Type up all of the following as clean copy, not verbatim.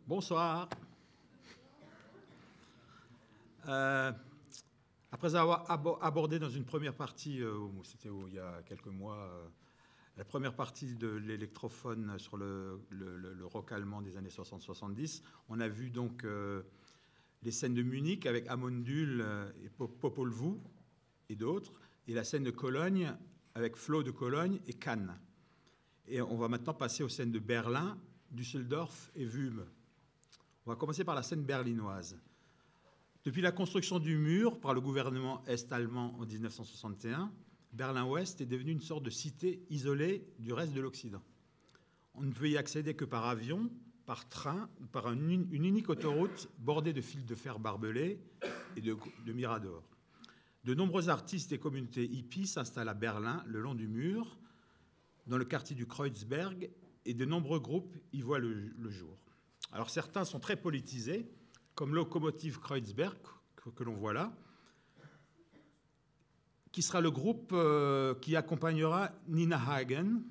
Bonsoir. Après avoir abordé dans une première partie, c'était il y a quelques mois, la première partie de l'électrophone sur le rock allemand des années 60-70, on a vu donc les scènes de Munich avec Amondul et Popol Vuh et d'autres, et la scène de Cologne avec Flo de Cologne et Cannes. Et on va maintenant passer aux scènes de Berlin, Düsseldorf et Wümme. On va commencer par la scène berlinoise. Depuis la construction du mur par le gouvernement est-allemand en 1961, Berlin-Ouest est devenu une sorte de cité isolée du reste de l'Occident. On ne peut y accéder que par avion, par train ou par une unique autoroute bordée de fils de fer barbelés et de miradors. De nombreux artistes et communautés hippies s'installent à Berlin le long du mur, dans le quartier du Kreuzberg, et de nombreux groupes y voient le jour. Alors certains sont très politisés, comme Lokomotiv Kreuzberg, que l'on voit là, qui sera le groupe qui accompagnera Nina Hagen,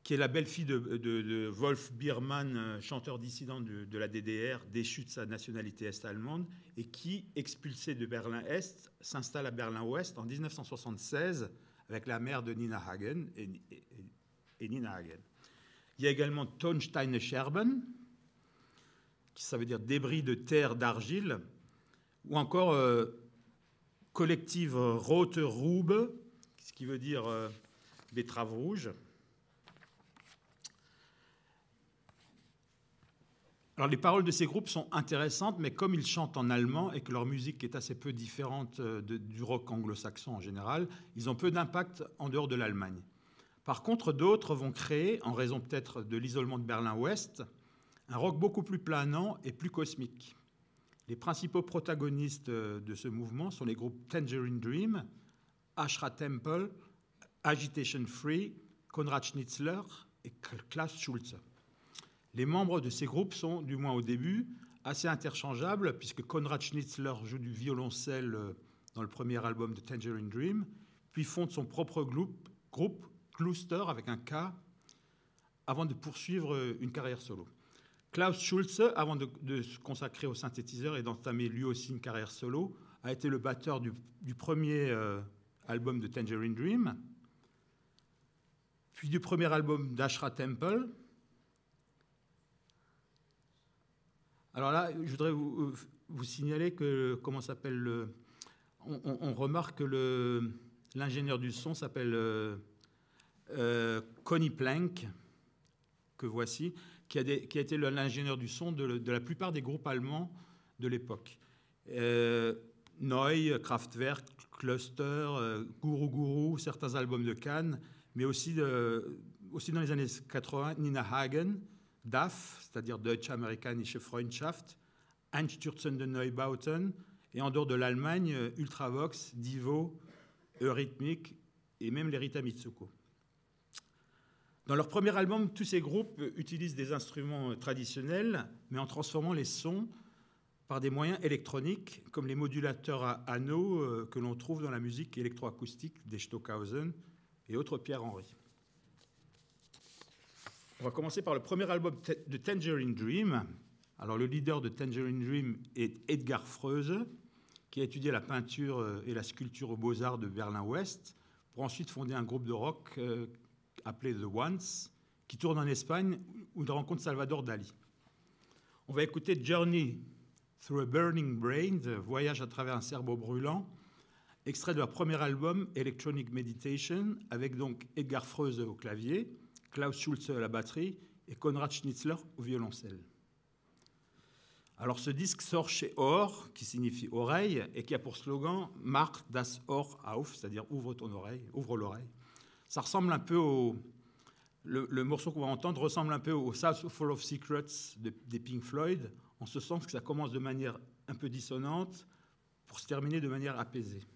qui est la belle-fille de Wolf Biermann, chanteur dissident de la DDR, déchu de sa nationalité est-allemande, et qui, expulsé de Berlin-Est, s'installe à Berlin-Ouest en 1976 avec la mère de Nina Hagen et Nina Hagen. Il y a également Tonsteine Scherben, qui ça veut dire débris de terre, d'argile, ou encore collective Rote Rube, ce qui veut dire betterave rouge. Alors les paroles de ces groupes sont intéressantes, mais comme ils chantent en allemand et que leur musique est assez peu différente du rock anglo-saxon en général, ils ont peu d'impact en dehors de l'Allemagne. Par contre, d'autres vont créer, en raison peut-être de l'isolement de Berlin-Ouest, un rock beaucoup plus planant et plus cosmique. Les principaux protagonistes de ce mouvement sont les groupes Tangerine Dream, Ashra Temple, Agitation Free, Konrad Schnitzler et Klaus Schulze. Les membres de ces groupes sont, du moins au début, assez interchangeables, puisque Konrad Schnitzler joue du violoncelle dans le premier album de Tangerine Dream, puis fonde son propre groupe Cluster avec un K, avant de poursuivre une carrière solo. Klaus Schulze, avant de se consacrer au synthétiseur et d'entamer lui aussi une carrière solo, a été le batteur du premier album de Tangerine Dream, puis du premier album d'Ashra Temple. Alors là, je voudrais vous signaler que, comment s'appelle, on remarque que l'ingénieur du son s'appelle Conny Plank, que voici, qui a été l'ingénieur du son de la plupart des groupes allemands de l'époque. Neu, Kraftwerk, Cluster, Guru Guru, certains albums de Cannes, mais aussi dans les années 80, Nina Hagen, DAF, c'est-à-dire Deutsche-Amerikanische Freundschaft, Einstürzende Neubauten, et en dehors de l'Allemagne, Ultravox, Divo, Eurythmics et même les Rita Mitsuko. Dans leur premier album, tous ces groupes utilisent des instruments traditionnels, mais en transformant les sons par des moyens électroniques, comme les modulateurs à anneaux que l'on trouve dans la musique électroacoustique des Stockhausen et autres Pierre Henry. On va commencer par le premier album de Tangerine Dream. Alors, le leader de Tangerine Dream est Edgar Froese, qui a étudié la peinture et la sculpture aux Beaux-Arts de Berlin-Ouest, pour ensuite fonder un groupe de rock appelé The Ones, qui tourne en Espagne, où il rencontre Salvador Dali. On va écouter Journey Through a Burning Brain, Voyage à travers un cerveau brûlant, extrait de leur premier album, Electronic Meditation, avec donc Edgar Froese au clavier, Klaus Schulze à la batterie et Konrad Schnitzler au violoncelle. Alors ce disque sort chez Ohr, qui signifie oreille, et qui a pour slogan « Mach das Ohr auf », c'est-à-dire « ouvre ton oreille, ouvre l'oreille ». Ça ressemble un peu le morceau qu'on va entendre ressemble un peu au South Full of Secrets des Pink Floyd, en ce sens que ça commence de manière un peu dissonante pour se terminer de manière apaisée.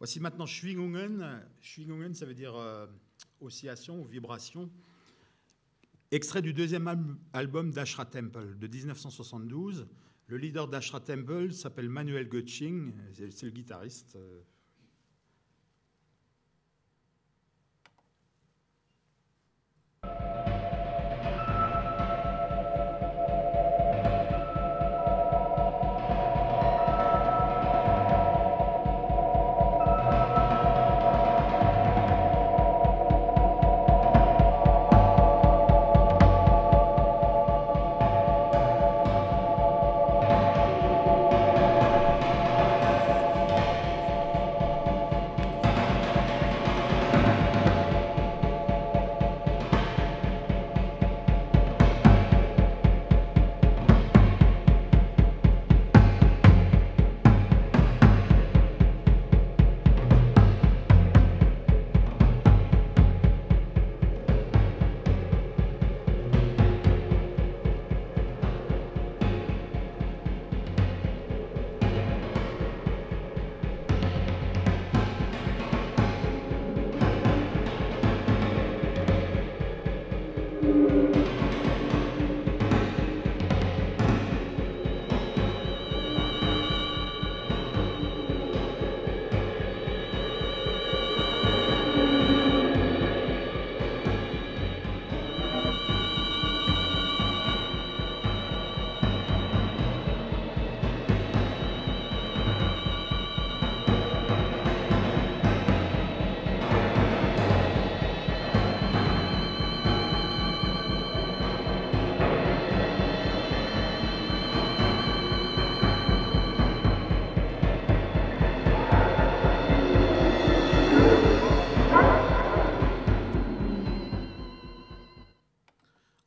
Voici maintenant Schwingungen. Schwingungen, ça veut dire oscillation ou vibration. Extrait du deuxième album d'Ashra Temple de 1972. Le leader d'Ashra Temple s'appelle Manuel Göttsching, c'est le guitariste.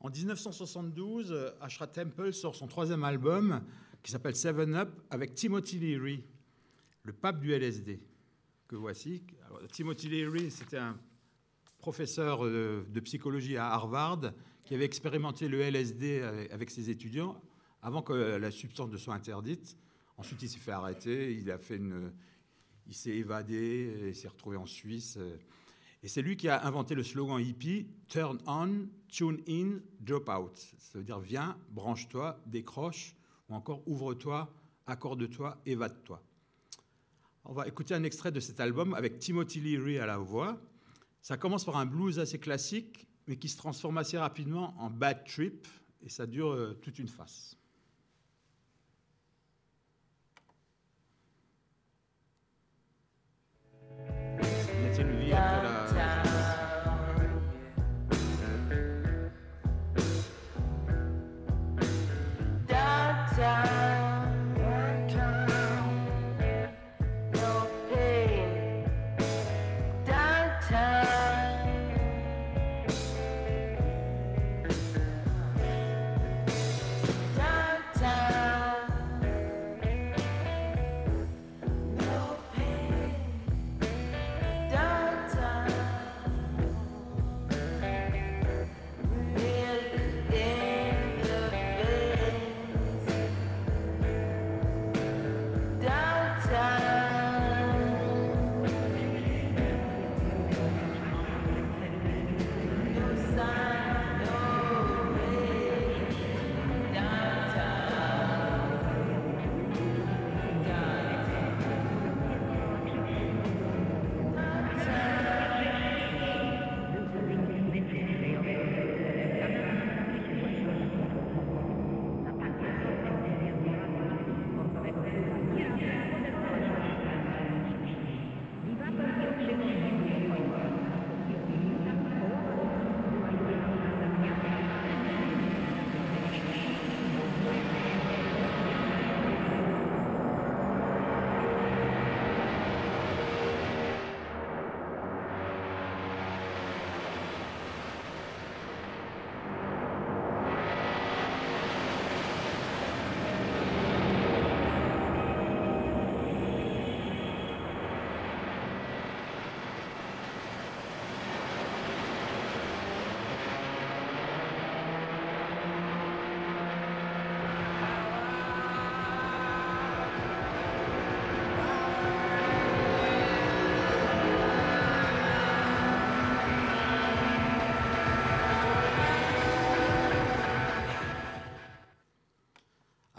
En 1972, Ashra Temple sort son troisième album qui s'appelle Seven Up avec Timothy Leary, le pape du LSD, que voici. Alors, Timothy Leary, c'était un professeur de psychologie à Harvard qui avait expérimenté le LSD avec ses étudiants avant que la substance ne soit interdite. Ensuite, il s'est fait arrêter, il s'est évadé, il s'est retrouvé en Suisse. Et c'est lui qui a inventé le slogan hippie « Turn on, tune in, drop out ». Ça veut dire « viens, branche-toi, décroche » ou encore « ouvre-toi, accorde-toi, évade-toi ». On va écouter un extrait de cet album avec Timothy Leary à la voix. Ça commence par un blues assez classique, mais qui se transforme assez rapidement en bad trip, et ça dure toute une face. Y a-t-il une vie après la...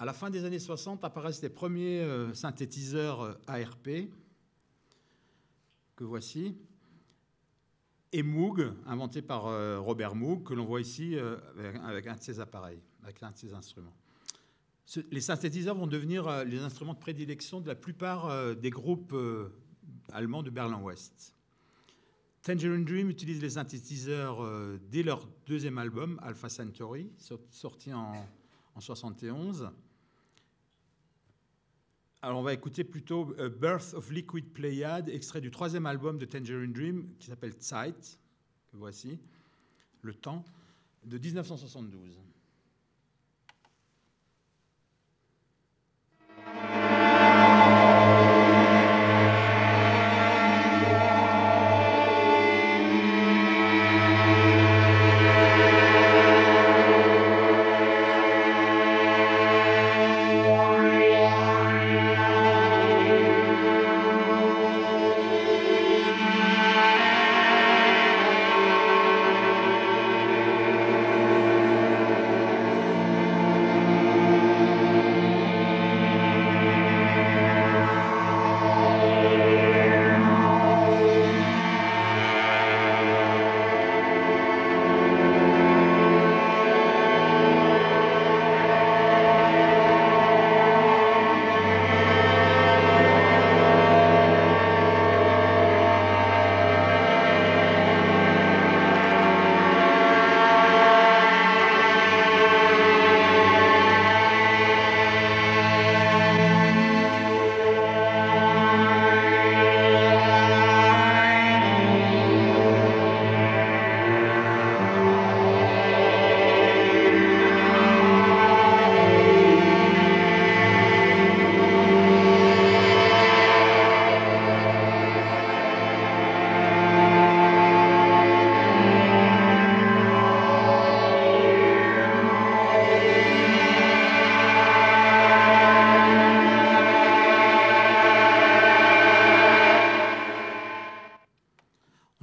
la fin des années 60 apparaissent les premiers synthétiseurs ARP, que voici, et Moog, inventé par Robert Moog, que l'on voit ici avec un de ses appareils, avec l'un de ses instruments. Les synthétiseurs vont devenir les instruments de prédilection de la plupart des groupes allemands de Berlin-Ouest. Tangerine Dream utilise les synthétiseurs dès leur deuxième album, Alpha Centauri, sorti en 1971. Alors on va écouter plutôt Birth of Liquid Pleiad, extrait du troisième album de Tangerine Dream, qui s'appelle Zeit, que voici, le temps, de 1972.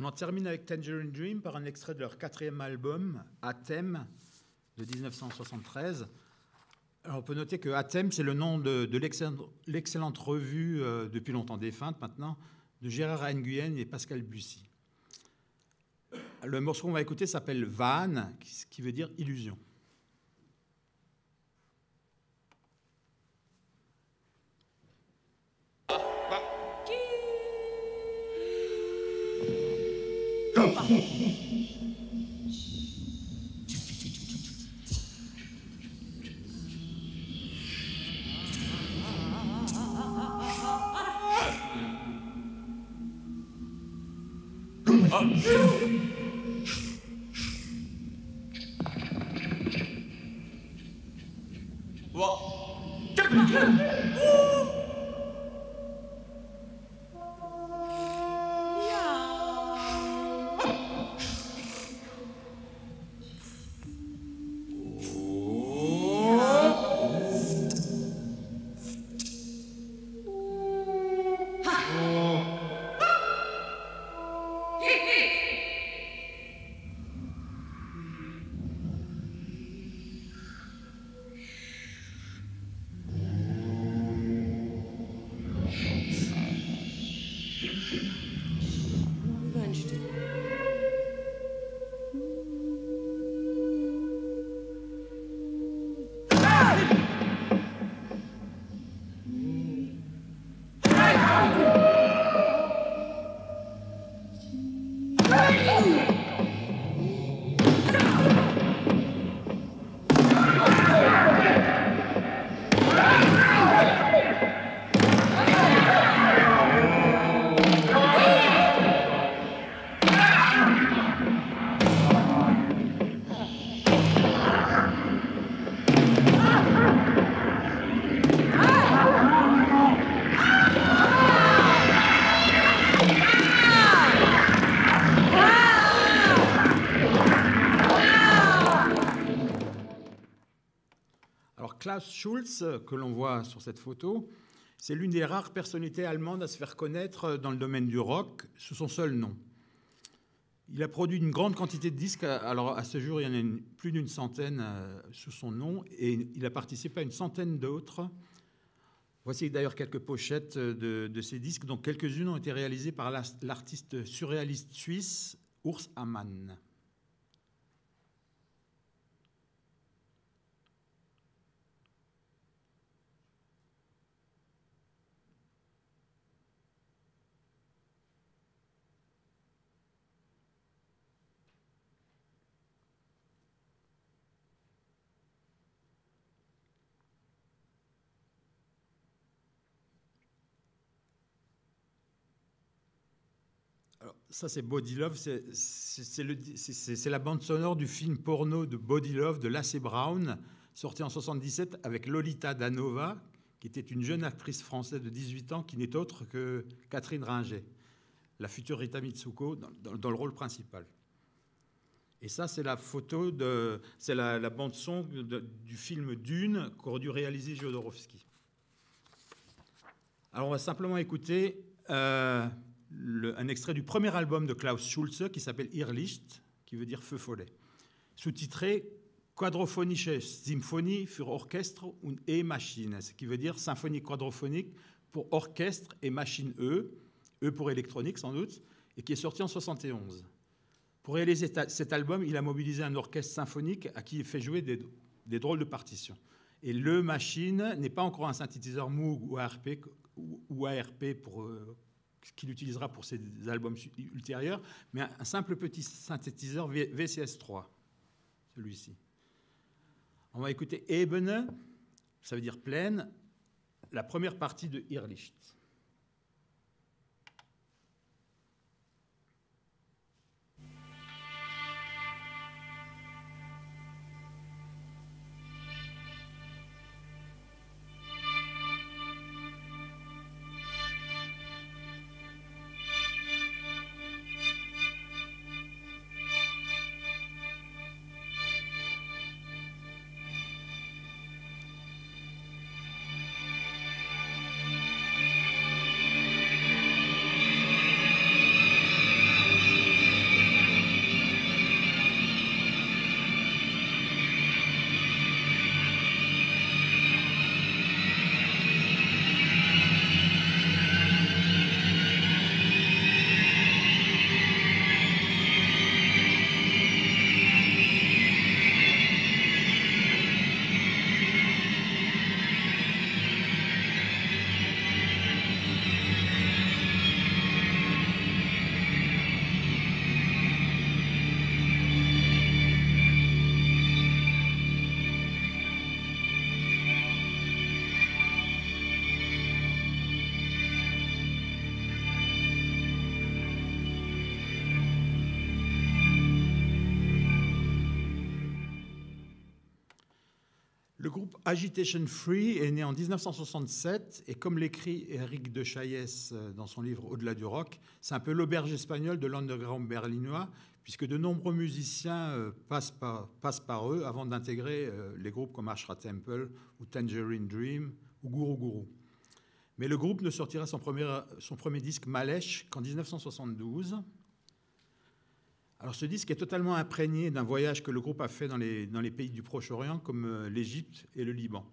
On termine avec Tangerine Dream par un extrait de leur quatrième album, Athem, de 1973. Alors on peut noter que Athem, c'est le nom de l'excellente revue, depuis longtemps défunte maintenant, de Gérard Nguyen et Pascal Bussy. Le morceau qu'on va écouter s'appelle Van, qui veut dire illusion. Klaus Schulze, que l'on voit sur cette photo, c'est l'une des rares personnalités allemandes à se faire connaître dans le domaine du rock sous son seul nom. Il a produit une grande quantité de disques. Alors, à ce jour, il y en a plus d'une centaine sous son nom. Et il a participé à une centaine d'autres. Voici d'ailleurs quelques pochettes de ces disques, dont quelques-unes ont été réalisées par l'artiste surréaliste suisse Urs Amann. Alors, ça, c'est Body Love. C'est la bande sonore du film porno de Body Love de Lasse Brown, sorti en 1977 avec Lolita Danova, qui était une jeune actrice française de 18 ans, qui n'est autre que Catherine Ringer, la future Rita Mitsuko, dans le rôle principal. Et ça, c'est la photo c'est la bande son du film Dune qu'aurait dû réaliser Jodorowsky. Alors, on va simplement écouter un extrait du premier album de Klaus Schulze qui s'appelle Irrlicht, qui veut dire feu follet, sous-titré Quadrophonische Symphonie für Orchestre und E-Maschine, ce qui veut dire symphonie quadrophonique pour orchestre et machine E pour électronique sans doute, et qui est sorti en 1971. Pour réaliser cet album, il a mobilisé un orchestre symphonique à qui il fait jouer des drôles de partitions. Et le machine n'est pas encore un synthétiseur Moog ou ARP pour qu'il utilisera pour ses albums ultérieurs, mais un simple petit synthétiseur VCS3, celui-ci. On va écouter Ebene, ça veut dire plaine, la première partie de Irrlicht. Le groupe Agitation Free est né en 1967 et comme l'écrit Eric de Chaillès dans son livre Au-delà du rock, c'est un peu l'auberge espagnole de l'underground berlinois puisque de nombreux musiciens passent par eux avant d'intégrer les groupes comme Ashra Temple ou Tangerine Dream ou Guru Guru. Mais le groupe ne sortira son premier disque Malesh qu'en 1972. Alors ce disque est totalement imprégné d'un voyage que le groupe a fait dans les pays du Proche-Orient comme l'Égypte et le Liban.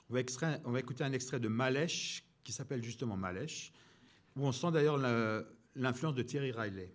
On va écouter un extrait de Malesh qui s'appelle justement Malesh, où on sent d'ailleurs l'influence de Terry Riley.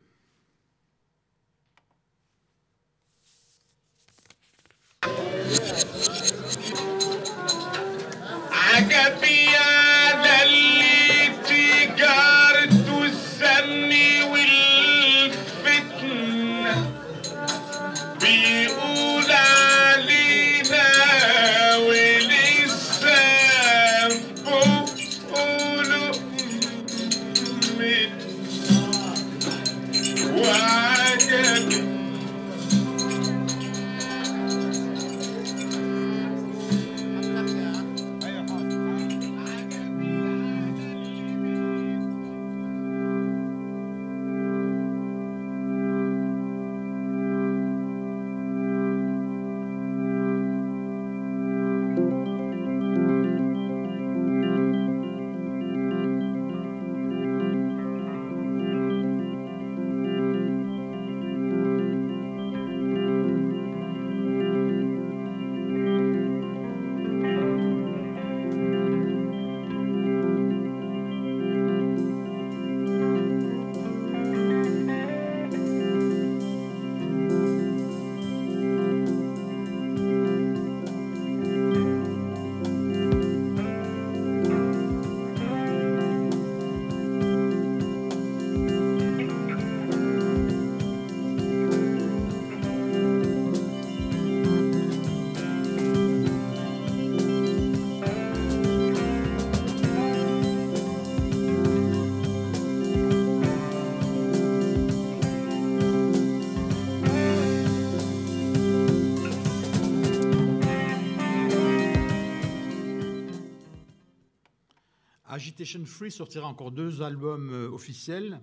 Agitation Free sortira encore 2 albums officiels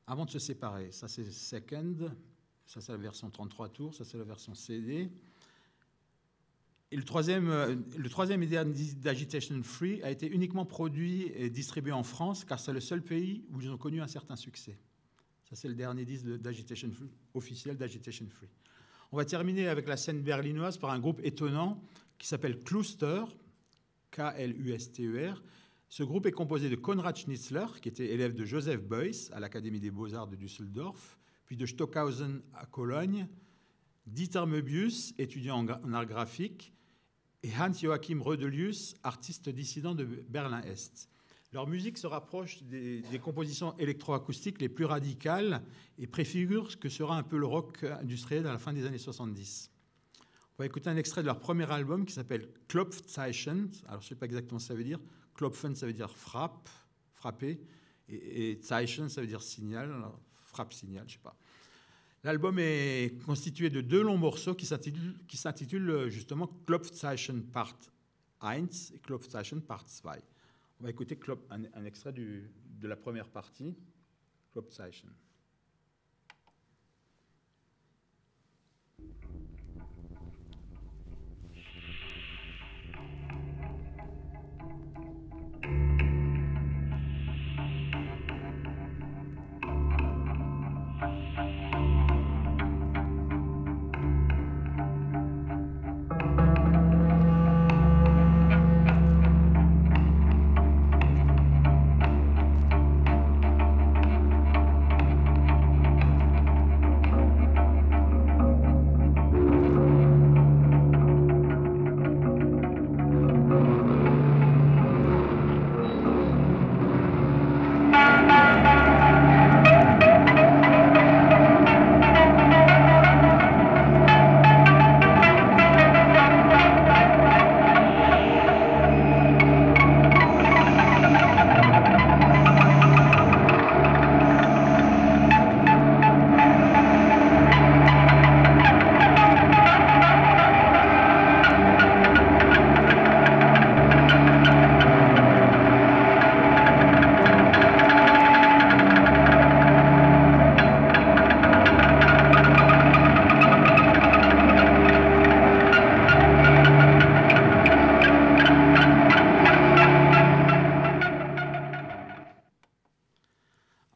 avant de se séparer. Ça, c'est Second. Ça, c'est la version 33 tours. Ça, c'est la version CD. Et le troisième d'Agitation Free a été uniquement produit et distribué en France, car c'est le seul pays où ils ont connu un certain succès. Ça, c'est le dernier disque d'Agitation Free, officiel d'Agitation Free. On va terminer avec la scène berlinoise par un groupe étonnant qui s'appelle Cluster, K-L-U-S-T-E-R. Ce groupe est composé de Konrad Schnitzler, qui était élève de Joseph Beuys à l'Académie des Beaux-Arts de Düsseldorf, puis de Stockhausen à Cologne, Dieter Möbius, étudiant en art graphique, et Hans-Joachim Rödelius, artiste dissident de Berlin-Est. Leur musique se rapproche des compositions électroacoustiques les plus radicales et préfigure ce que sera un peu le rock industriel à la fin des années 70. On va écouter un extrait de leur premier album qui s'appelle Klopfzeichen. Alors, je ne sais pas exactement ce que ça veut dire. Klopfen, ça veut dire frappe, frapper, et Zeichen, ça veut dire signal. Alors, frappe, signal, je ne sais pas. L'album est constitué de 2 longs morceaux qui s'intitulent justement Klopfzeichen Part 1 et Klopfzeichen Part 2. On va écouter un extrait de la première partie, Klopfzeichen.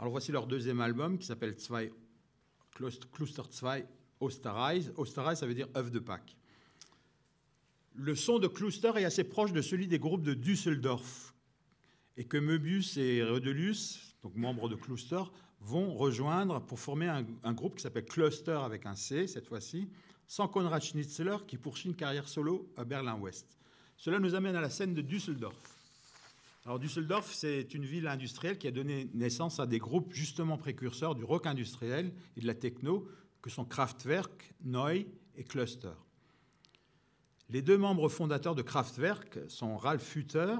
Voici leur deuxième album qui s'appelle Cluster 2 Osterreich. Osterreich, ça veut dire œuf de Pâques. Le son de Cluster est assez proche de celui des groupes de Düsseldorf et que Möbius et Rödelius, donc membres de Cluster, vont rejoindre pour former un groupe qui s'appelle Cluster avec un C cette fois-ci, sans Konrad Schnitzler qui poursuit une carrière solo à Berlin-Ouest. Cela nous amène à la scène de Düsseldorf. Alors Düsseldorf, c'est une ville industrielle qui a donné naissance à des groupes justement précurseurs du rock industriel et de la techno, que sont Kraftwerk, Neu et Cluster. Les 2 membres fondateurs de Kraftwerk sont Ralf Hütter,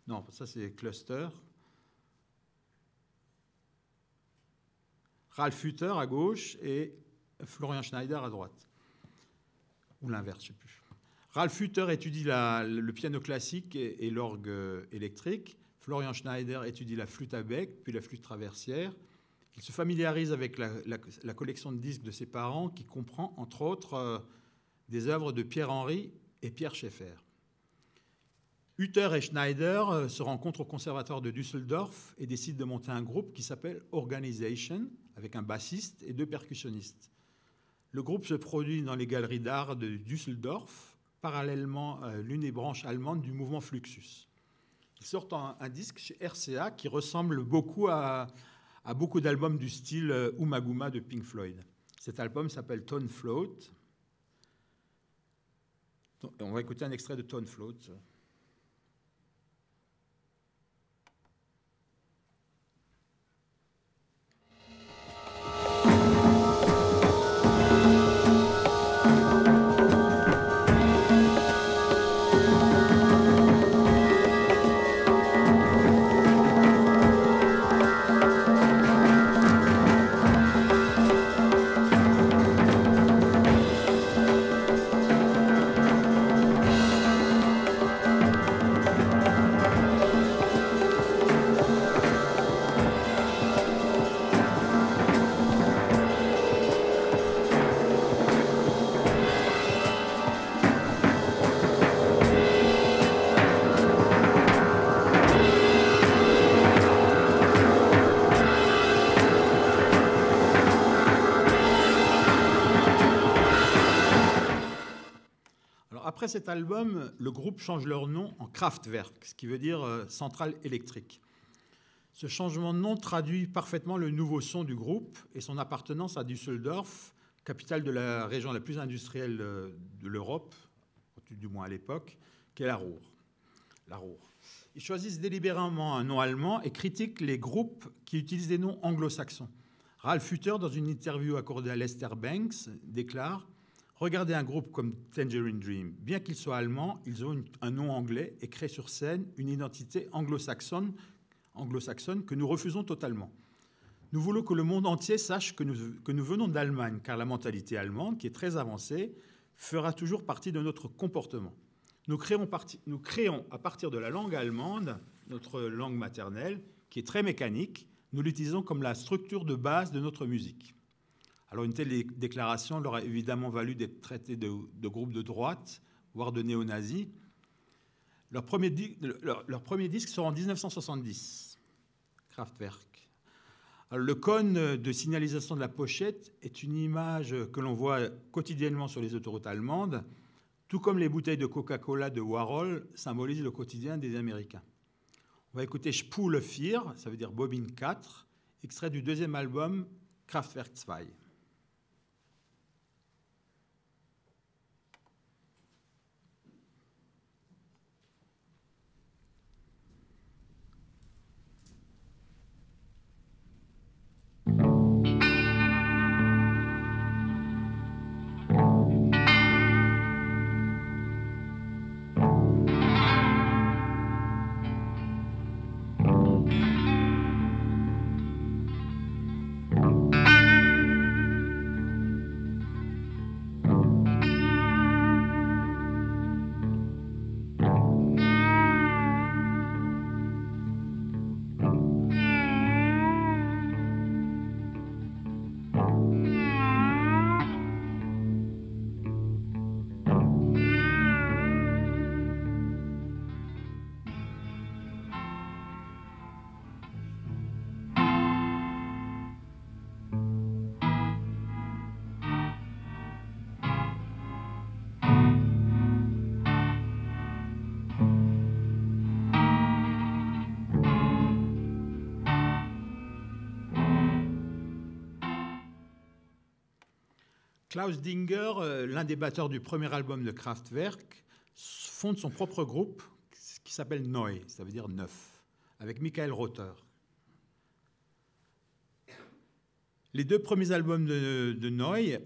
non, ça c'est Cluster, Ralf Hütter à gauche et Florian Schneider à droite, ou l'inverse, je ne sais plus. Ralf Hütter étudie le piano classique et l'orgue électrique. Florian Schneider étudie la flûte à bec, puis la flûte traversière. Il se familiarise avec la collection de disques de ses parents, qui comprend, entre autres, des œuvres de Pierre Henry et Pierre Schaeffer. Hütter et Schneider se rencontrent au conservatoire de Düsseldorf et décident de monter un groupe qui s'appelle Organization, avec un bassiste et 2 percussionnistes. Le groupe se produit dans les galeries d'art de Düsseldorf, parallèlement à l'une des branches allemandes du mouvement Fluxus. Ils sortent un disque chez RCA qui ressemble beaucoup à beaucoup d'albums du style Ummagumma de Pink Floyd. Cet album s'appelle Tone Float. On va écouter un extrait de Tone Float. Alors, après cet album, le groupe change leur nom en Kraftwerk, ce qui veut dire centrale électrique. Ce changement de nom traduit parfaitement le nouveau son du groupe et son appartenance à Düsseldorf, capitale de la région la plus industrielle de l'Europe, du moins à l'époque, qu'est la Ruhr. Ils choisissent délibérément un nom allemand et critiquent les groupes qui utilisent des noms anglo-saxons. Ralf Hütter, dans une interview accordée à Lester Banks, déclare « Regardez un groupe comme Tangerine Dream. Bien qu'ils soient allemands, ils ont un nom anglais et créent sur scène une identité anglo-saxonne que nous refusons totalement. Nous voulons que le monde entier sache que nous venons d'Allemagne, car la mentalité allemande, qui est très avancée, fera toujours partie de notre comportement. Nous créons à partir de la langue allemande, notre langue maternelle, qui est très mécanique. Nous l'utilisons comme la structure de base de notre musique. » Alors une telle déclaration leur a évidemment valu d'être traités de groupes de droite, voire de néo-nazis. Leur premier disque sort en 1970, Kraftwerk. Alors, le cône de signalisation de la pochette est une image que l'on voit quotidiennement sur les autoroutes allemandes, tout comme les bouteilles de Coca-Cola de Warhol symbolisent le quotidien des Américains. On va écouter Spule 4, ça veut dire bobine 4, extrait du deuxième album Kraftwerk 2. Klaus Dinger, l'un des batteurs du premier album de Kraftwerk, fonde son propre groupe qui s'appelle Neu, ça veut dire neuf, avec Michael Rother. Les deux premiers albums de Neu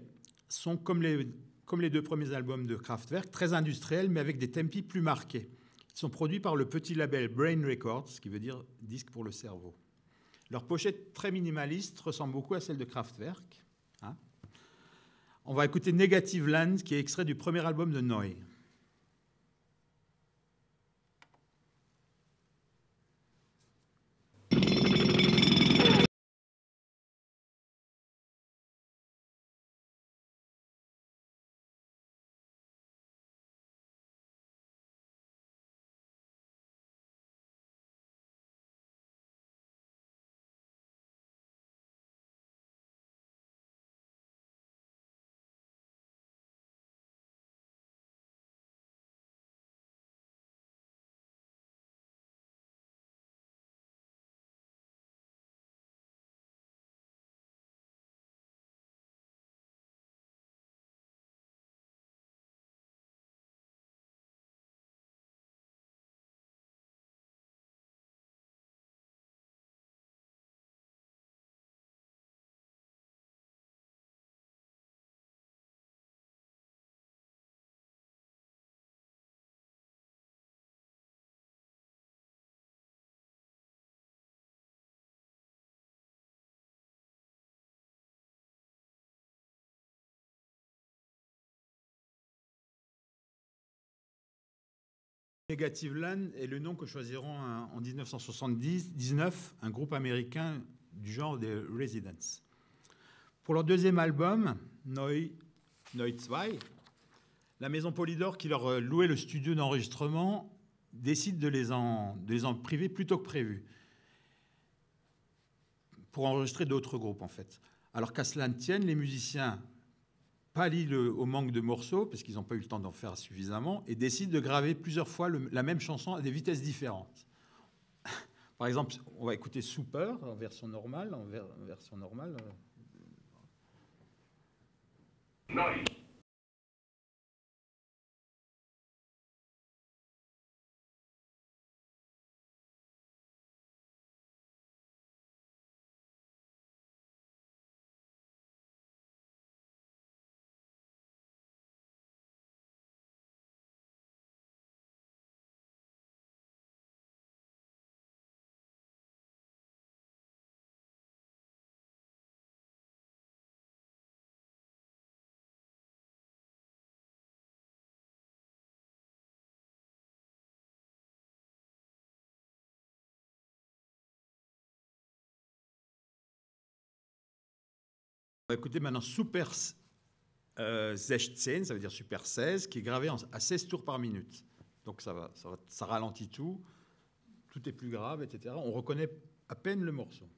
sont, comme les deux premiers albums de Kraftwerk, très industriels, mais avec des tempi plus marqués. Ils sont produits par le petit label Brain Records, qui veut dire disque pour le cerveau. Leur pochette très minimaliste ressemble beaucoup à celle de Kraftwerk. On va écouter Negative Land, qui est extrait du premier album de Neu. Negative Land est le nom que choisiront en 1979 un groupe américain du genre des Residents. Pour leur deuxième album, Neu 2, la maison Polydor qui leur louait le studio d'enregistrement décide de les en priver plus tôt que prévu pour enregistrer d'autres groupes en fait. Alors qu'à cela ne tienne, les musiciens pallie au manque de morceaux, parce qu'ils n'ont pas eu le temps d'en faire suffisamment, et décident de graver plusieurs fois la même chanson à des vitesses différentes. Par exemple, on va écouter Super en version normale. Nice. On va écouter maintenant Super 16, ça veut dire Super 16, qui est gravé à 16 tours par minute. Donc ça ralentit tout, tout est plus grave, etc. On reconnaît à peine le morceau.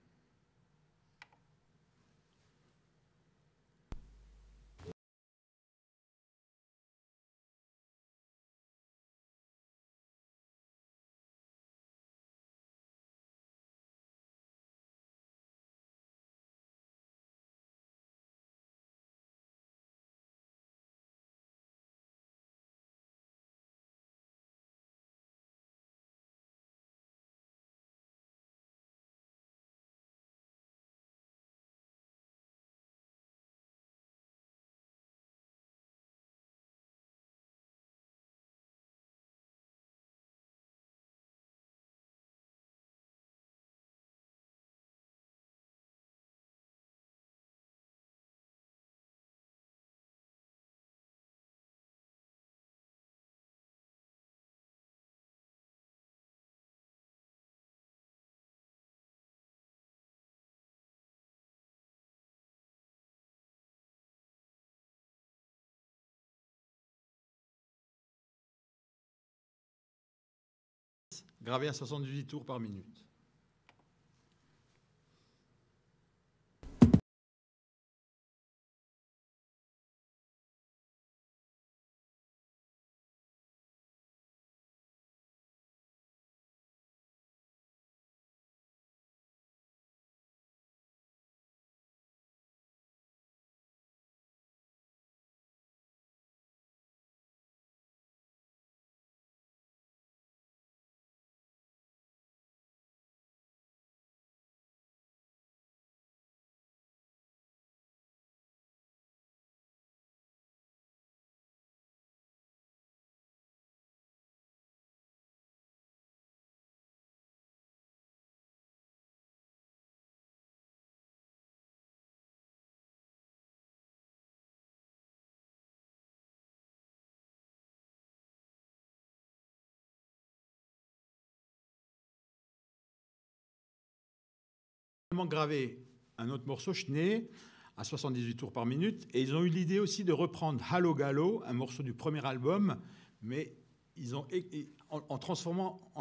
Gravé à 78 tours par minute. Gravé un autre morceau, Schnee, à 78 tours par minute, et ils ont eu l'idée aussi de reprendre Hallo Gallo, un morceau du premier album, mais ils ont, en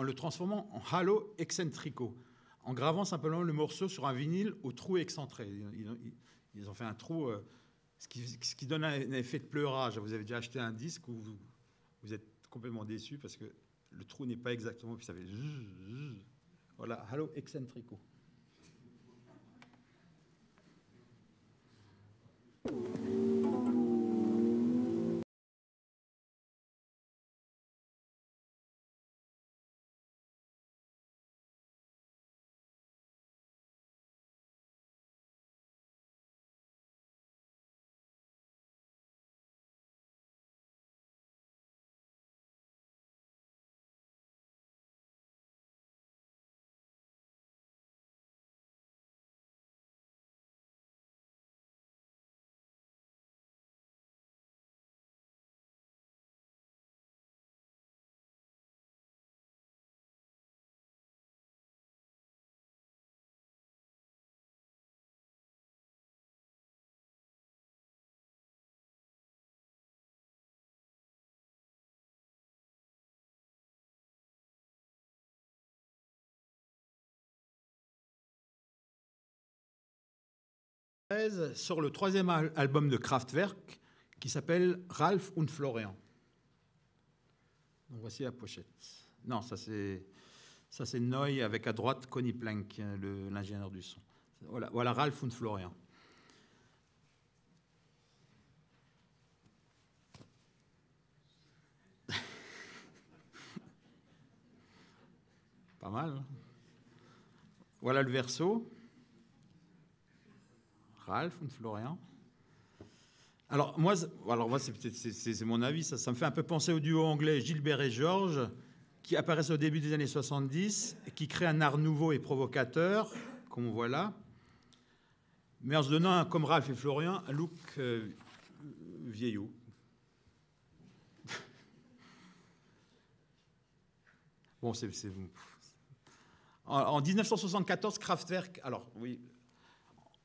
le transformant en Hallo Eccentrico, en gravant simplement le morceau sur un vinyle au trou excentré. Ils ont fait un trou, ce qui donne un effet de pleurage. Vous avez déjà acheté un disque où vous êtes complètement déçu parce que le trou n'est pas exactement, puis ça fait voilà, Hallo Eccentrico. Sur le troisième album de Kraftwerk, qui s'appelle Ralph und Florian. Donc voici la pochette. Non, ça c'est Neu avec à droite Conny Plank, l'ingénieur du son. Voilà Ralph und Florian. Pas mal. Hein? Voilà le verso. Ralph und Florian. Alors moi c'est mon avis, ça me fait un peu penser au duo anglais Gilbert et Georges, qui apparaissent au début des années 70, et qui créent un art nouveau et provocateur, comme on voit là, mais en se donnant, comme Ralph et Florian, un look vieillot. Bon, en 1974, Kraftwerk, alors oui,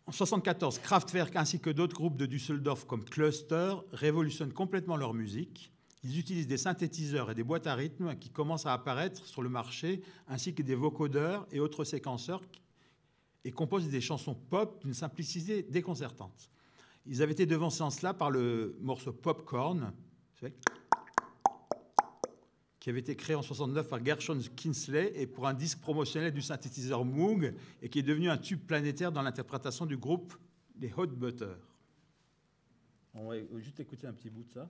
en 1974, Kraftwerk ainsi que d'autres groupes de Düsseldorf comme Cluster révolutionnent complètement leur musique. Ils utilisent des synthétiseurs et des boîtes à rythme qui commencent à apparaître sur le marché, ainsi que des vocodeurs et autres séquenceurs, et composent des chansons pop d'une simplicité déconcertante. Ils avaient été devancés en cela par le morceau Popcorn, qui avait été créé en 1969 par Gershon Kinsley et pour un disque promotionnel du synthétiseur Moog, et qui est devenu un tube planétaire dans l'interprétation du groupe les Hot Butter. On va juste écouter un petit bout de ça.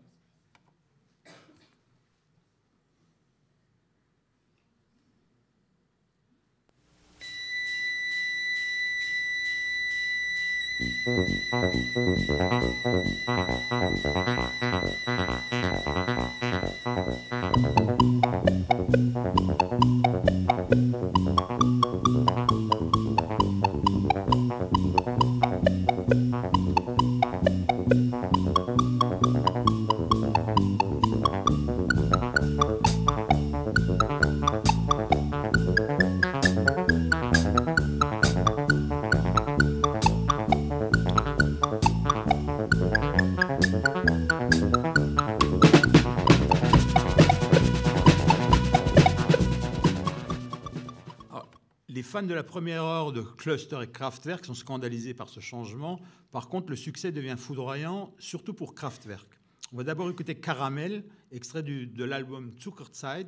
Les fans de la première heure de Cluster et Kraftwerk sont scandalisés par ce changement. Par contre, le succès devient foudroyant, surtout pour Kraftwerk. On va d'abord écouter Caramel, extrait de l'album Zuckerzeit,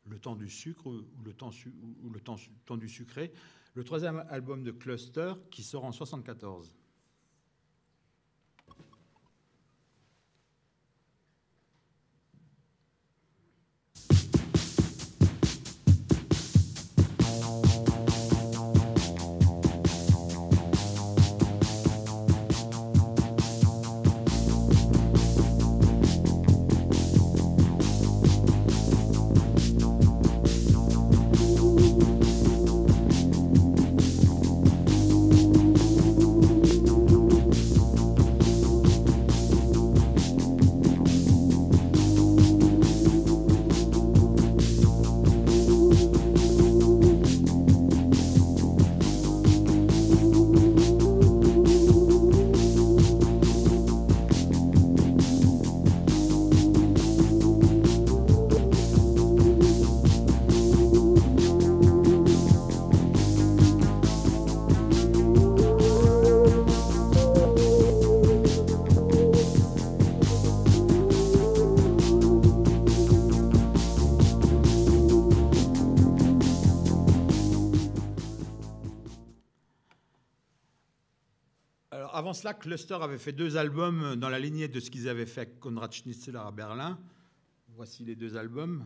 le temps du sucre ou le temps du sucré, le troisième album de Cluster qui sort en 1974. Avant cela, Cluster avait fait 2 albums dans la lignée de ce qu'ils avaient fait avec Konrad Schnitzler à Berlin. Voici les 2 albums,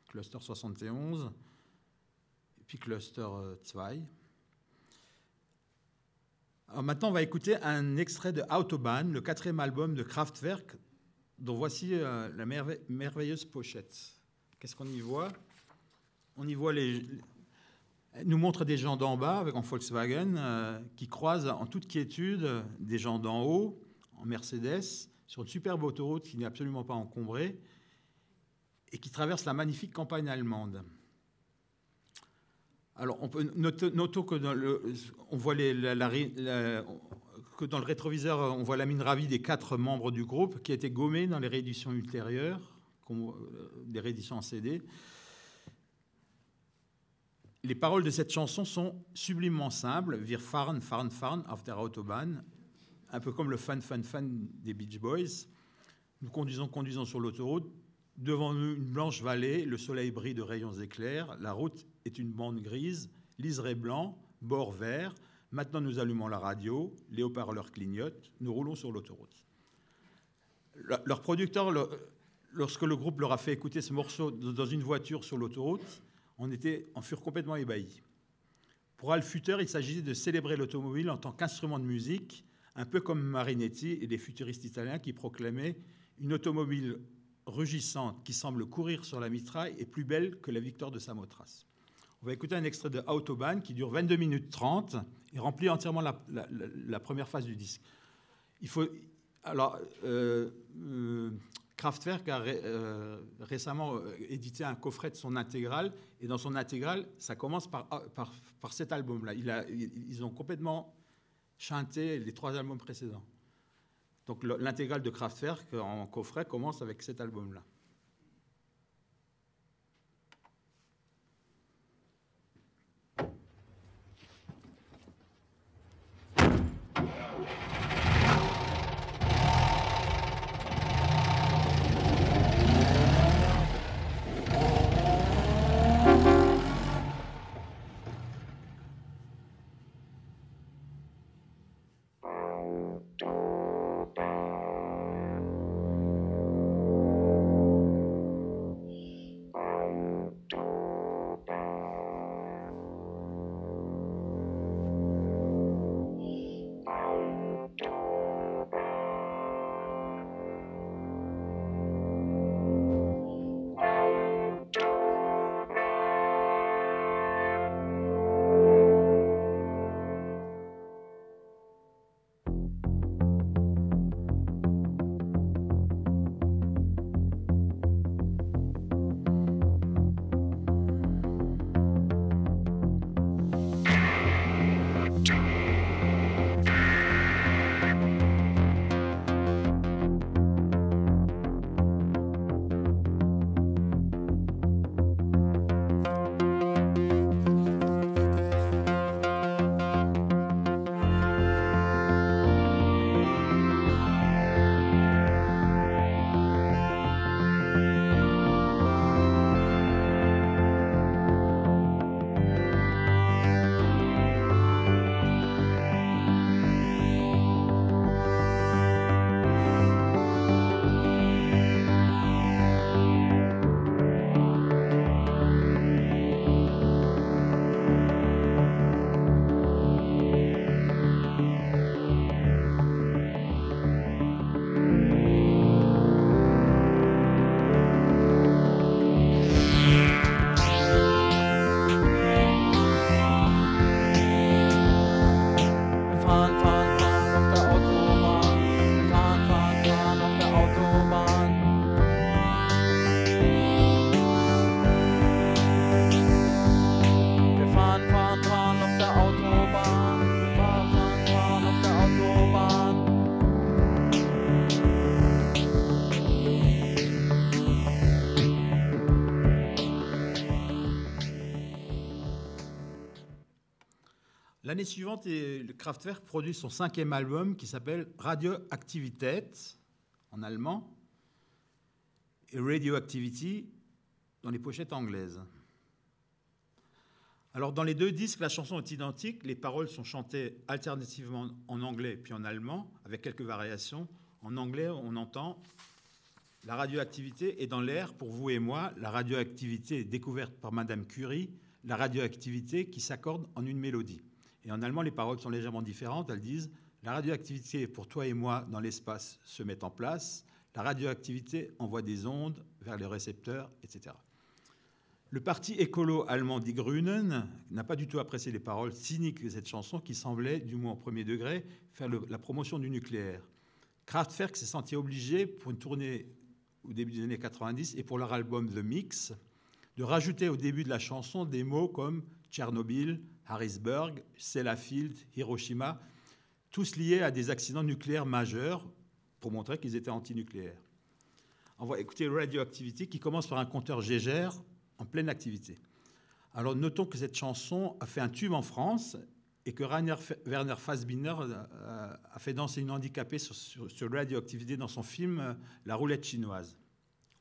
Cluster 71 et puis Cluster 2. Alors maintenant, on va écouter un extrait de Autobahn, le 4e album de Kraftwerk, dont voici la merveilleuse pochette. Qu'est-ce qu'on y voit? On y voit Elle nous montre des gens d'en bas, en Volkswagen, qui croisent en toute quiétude des gens d'en haut, en Mercedes, sur une superbe autoroute qui n'est absolument pas encombrée et qui traverse la magnifique campagne allemande. Alors, on peut noter que dans le rétroviseur, on voit la mine ravie des 4 membres du groupe, qui a été gommée dans les rééditions ultérieures, des rééditions en CD. Les paroles de cette chanson sont sublimement simples. Wir fahren auf der Autobahn, un peu comme le Fun, Fun, Fun des Beach Boys. Nous conduisons sur l'autoroute. Devant nous, une blanche vallée, le soleil brille de rayons éclairs. La route est une bande grise, liseré blanc, bord vert. Maintenant, nous allumons la radio, les haut-parleurs clignotent, nous roulons sur l'autoroute. Leur producteur, lorsque le groupe leur a fait écouter ce morceau dans une voiture sur l'autoroute, en furent complètement ébahis. Pour Alf Futter, il s'agissait de célébrer l'automobile en tant qu'instrument de musique, un peu comme Marinetti et les futuristes italiens qui proclamaient une automobile rugissante qui semble courir sur la mitraille est plus belle que la victoire de Samothrace. On va écouter un extrait de Autobahn qui dure 22 minutes 30 et remplit entièrement la première phase du disque. Kraftwerk a récemment édité un coffret de son intégrale, et dans son intégrale, ça commence par cet album-là. Ils ont complètement chanté les 3 albums précédents. Donc l'intégrale de Kraftwerk en coffret commence avec cet album-là. L'année suivante, le Kraftwerk produit son 5e album qui s'appelle Radioaktivität en allemand et Radioactivity dans les pochettes anglaises. Alors dans les 2 disques, la chanson est identique, les paroles sont chantées alternativement en anglais puis en allemand avec quelques variations. En anglais, on entend la radioactivité est dans l'air pour vous et moi, la radioactivité est découverte par Madame Curie, la radioactivité qui s'accorde en une mélodie. Et en allemand, les paroles sont légèrement différentes. Elles disent « La radioactivité pour toi et moi dans l'espace se met en place. La radioactivité envoie des ondes vers les récepteurs, etc. » Le parti écolo allemand Die Grünen n'a pas du tout apprécié les paroles cyniques de cette chanson qui semblait, du moins au premier degré, faire la promotion du nucléaire. Kraftwerk s'est senti obligé, pour une tournée au début des années 90 et pour leur album The Mix, de rajouter au début de la chanson des mots comme Tchernobyl, Harrisburg, Sellafield, Hiroshima, tous liés à des accidents nucléaires majeurs pour montrer qu'ils étaient antinucléaires. On va écouter Radioactivity qui commence par un compteur Geiger en pleine activité. Alors notons que cette chanson a fait un tube en France et que Werner Fassbinder a fait danser une handicapée sur Radioactivité dans son film La roulette chinoise.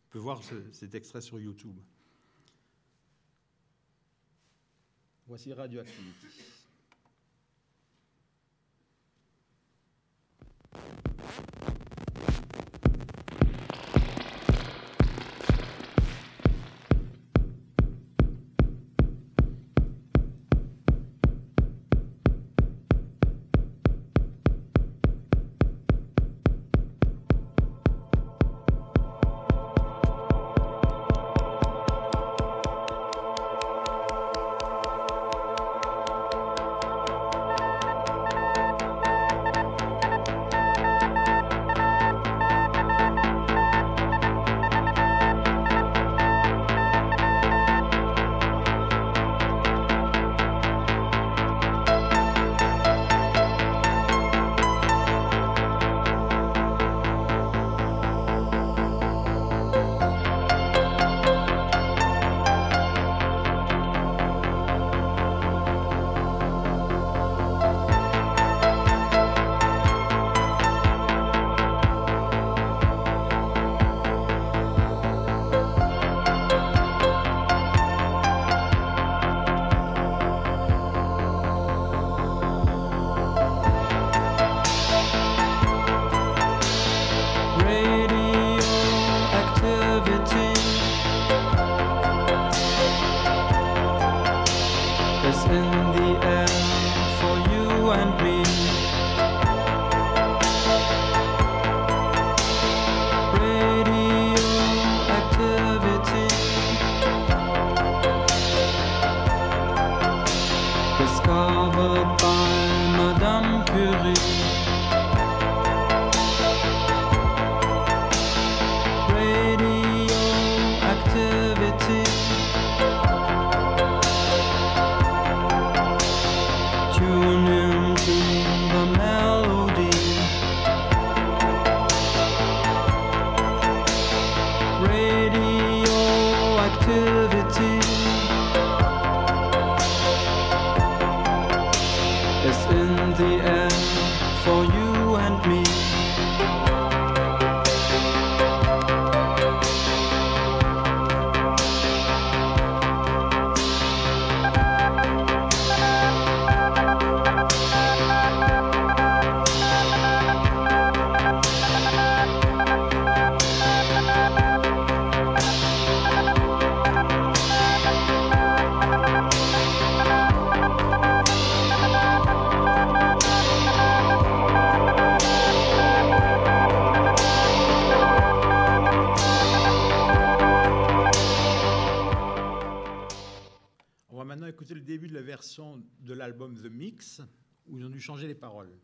On peut voir cet extrait sur YouTube. Voici Radioactivité. Écoutez le début de la version de l'album The Mix, où ils ont dû changer les paroles.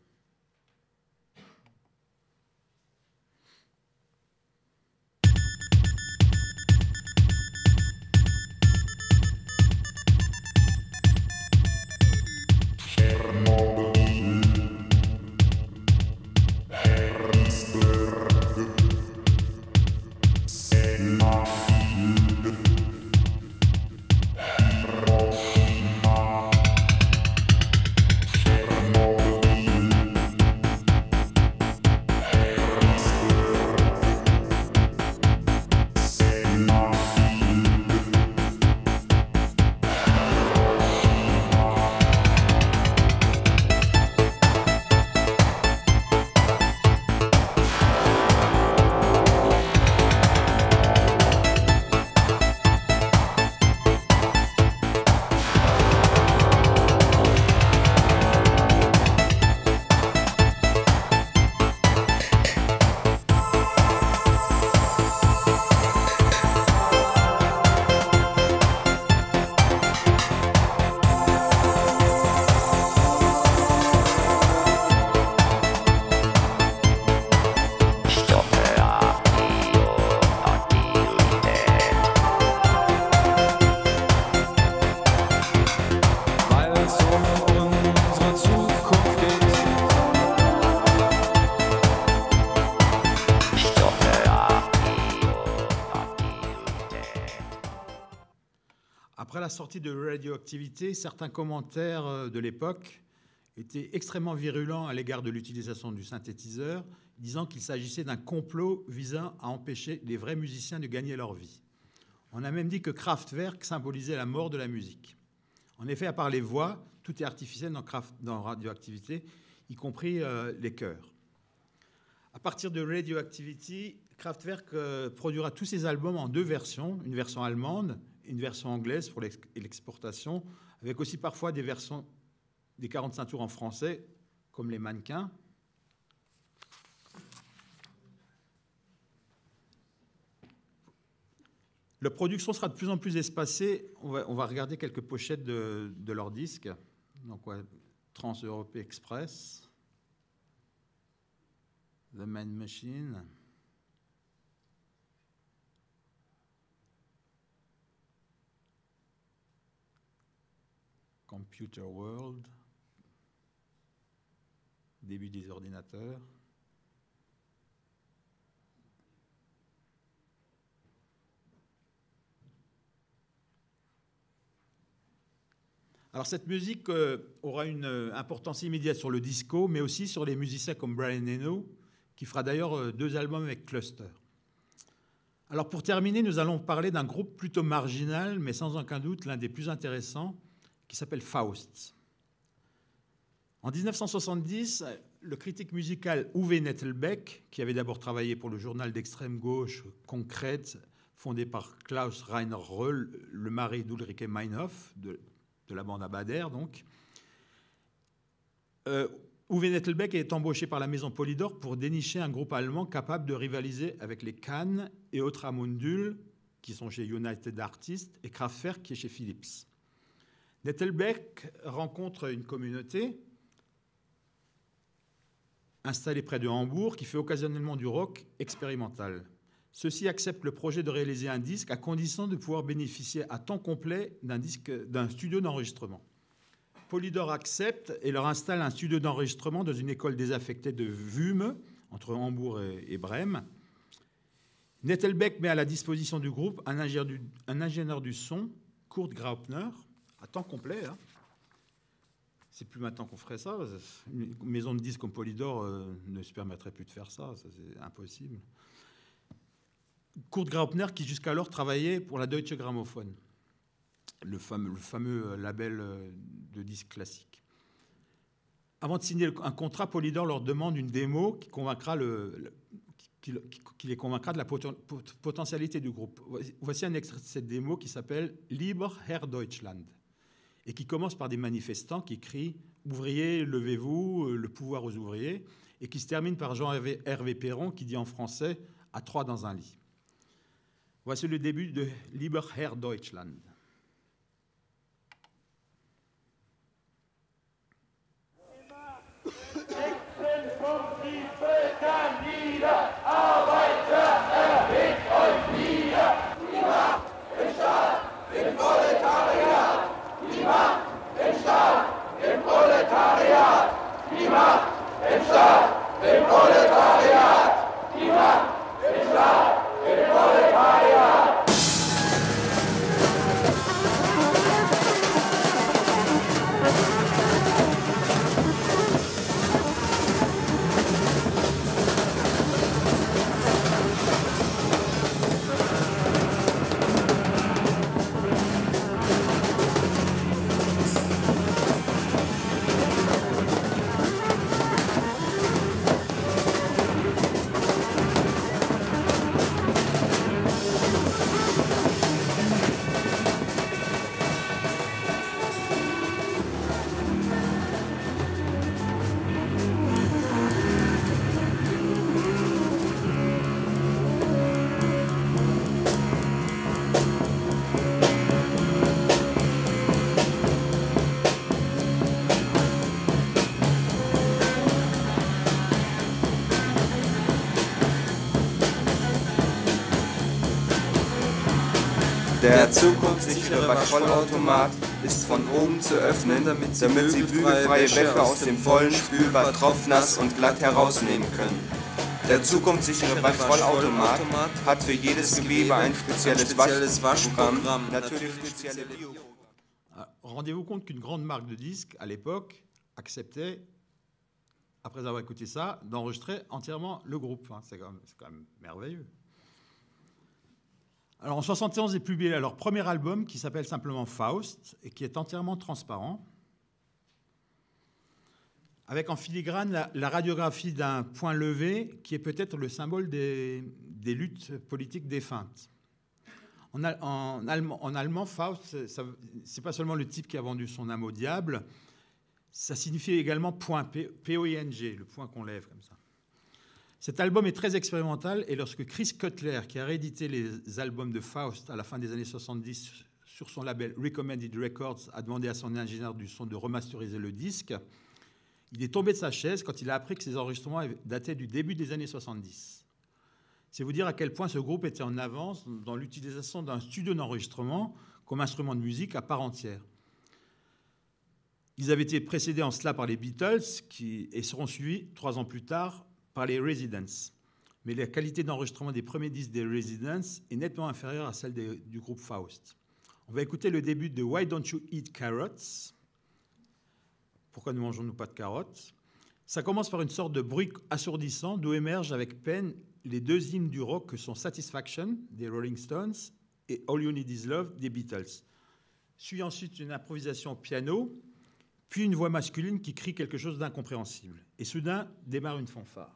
Après la sortie de Radioactivité, certains commentaires de l'époque était extrêmement virulent à l'égard de l'utilisation du synthétiseur, disant qu'il s'agissait d'un complot visant à empêcher les vrais musiciens de gagner leur vie. On a même dit que Kraftwerk symbolisait la mort de la musique. En effet, à part les voix, tout est artificiel dans Radioactivity, y compris les chœurs. À partir de Radioactivity, Kraftwerk produira tous ses albums en 2 versions, une version allemande et une version anglaise pour l'exportation, avec aussi parfois des versions des 45 tours en français, comme les mannequins. La production sera de plus en plus espacée. On va regarder quelques pochettes de leurs disques. Donc, ouais, Trans-Europe Express, The Man Machine, Computer World, début des ordinateurs. Alors cette musique aura une importance immédiate sur le disco, mais aussi sur les musiciens comme Brian Eno, qui fera d'ailleurs 2 albums avec Cluster. Alors pour terminer, nous allons parler d'un groupe plutôt marginal, mais sans aucun doute l'un des plus intéressants, qui s'appelle Faust. En 1970, le critique musical Uwe Nettelbeck, qui avait d'abord travaillé pour le journal d'extrême gauche Concrète, fondé par Klaus Rainer Röll, le mari d'Ulrike Meinhof, de la bande Abadère, donc. Uwe Nettelbeck est embauché par la maison Polydor pour dénicher un groupe allemand capable de rivaliser avec les Cannes et Otra Mundul, qui sont chez United Artists, et Kraftwerk, qui est chez Philips. Nettelbeck rencontre une communauté installée près de Hambourg qui fait occasionnellement du rock expérimental. Ceux-ci acceptent le projet de réaliser un disque à condition de pouvoir bénéficier à temps complet d'un studio d'enregistrement. Polydor accepte et leur installe un studio d'enregistrement dans une école désaffectée de Wümme, entre Hambourg et Brême. Nettelbeck met à la disposition du groupe un ingénieur du son, Kurt Graupner, à temps complet. Hein. C'est plus maintenant qu'on ferait ça. Une maison de disques comme Polydor ne se permettrait plus de faire ça. Ça c'est impossible. Kurt Graupner, qui jusqu'alors travaillait pour la Deutsche Grammophon, le fameux label de disques classiques. Avant de signer un contrat, Polydor leur demande une démo qui les convaincra de la potentialité du groupe. Voici un extrait de cette démo qui s'appelle « Lieber Herr Deutschland » et qui commence par des manifestants qui crient « Ouvriers, levez-vous, le pouvoir aux ouvriers » et qui se termine par Jean-Hervé Perron qui dit en français « À 3 dans un lit ». Voici le début de Lieber Herr Deutschland. Der zukunftssichere Waschvollautomat ist von oben zu öffnen, damit Sie bügelfreie Wäsche aus dem vollen Spülbad tropfnass und glatt herausnehmen können. Der zukunftssichere Waschvollautomat hat für jedes Gewebe ein spezielles Waschprogramm, natürlich spezielle Bio. Rendez-vous compte qu'une grande marque de disques, à l'époque, acceptait, après avoir écouté ça, d'enregistrer entièrement le groupe. Hein, c'est quand même merveilleux. Alors en 71, ils publient leur premier album qui s'appelle simplement Faust et qui est entièrement transparent, avec en filigrane la radiographie d'un point levé qui est peut-être le symbole des luttes politiques défuntes. En allemand, Faust, c'est pas seulement le type qui a vendu son âme au diable, ça signifie également point, P-O-I-N-G, le point qu'on lève comme ça. Cet album est très expérimental et lorsque Chris Cutler, qui a réédité les albums de Faust à la fin des années 70 sur son label Recommended Records, a demandé à son ingénieur du son de remasteriser le disque, il est tombé de sa chaise quand il a appris que ces enregistrements dataient du début des années 70. C'est vous dire à quel point ce groupe était en avance dans l'utilisation d'un studio d'enregistrement comme instrument de musique à part entière. Ils avaient été précédés en cela par les Beatles et seront suivis 3 ans plus tard par les Residents. Mais la qualité d'enregistrement des premiers disques des Residents est nettement inférieure à celle du groupe Faust. On va écouter le début de Why Don't You Eat Carrots? Pourquoi ne mangeons-nous pas de carottes? Ça commence par une sorte de bruit assourdissant d'où émergent avec peine les 2 hymnes du rock que sont Satisfaction des Rolling Stones et All You Need Is Love des Beatles. Suit ensuite une improvisation au piano, puis une voix masculine qui crie quelque chose d'incompréhensible. Et soudain démarre une fanfare.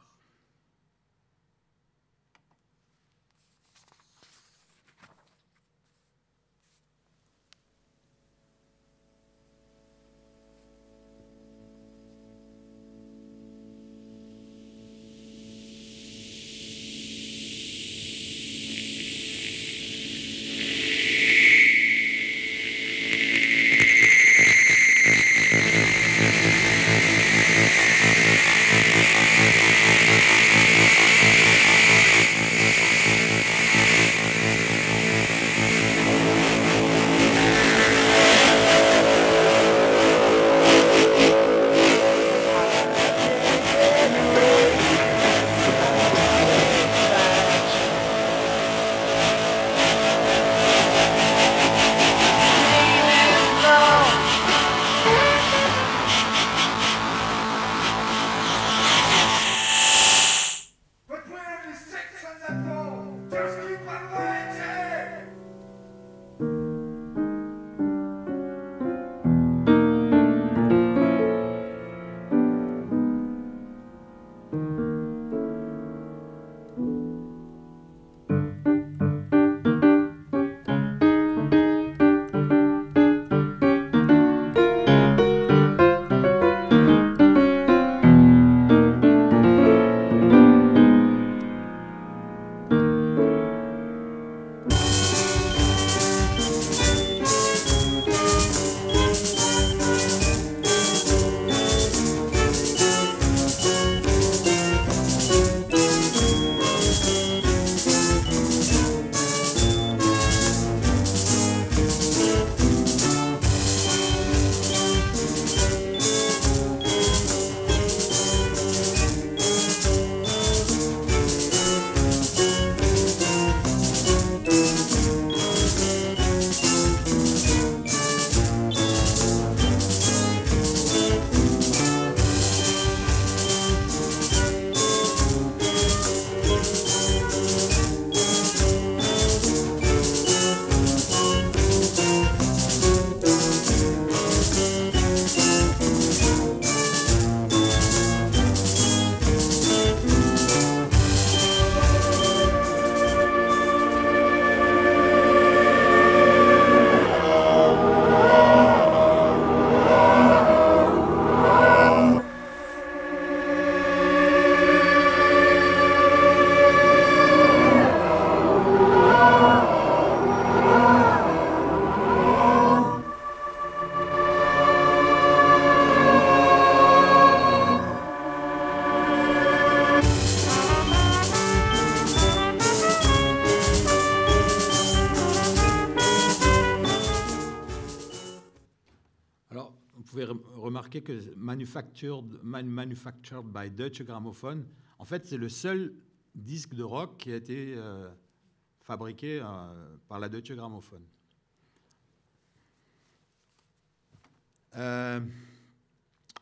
Remarquez que manufactured by Deutsche Grammophon, en fait, c'est le seul disque de rock qui a été fabriqué par la Deutsche Grammophon.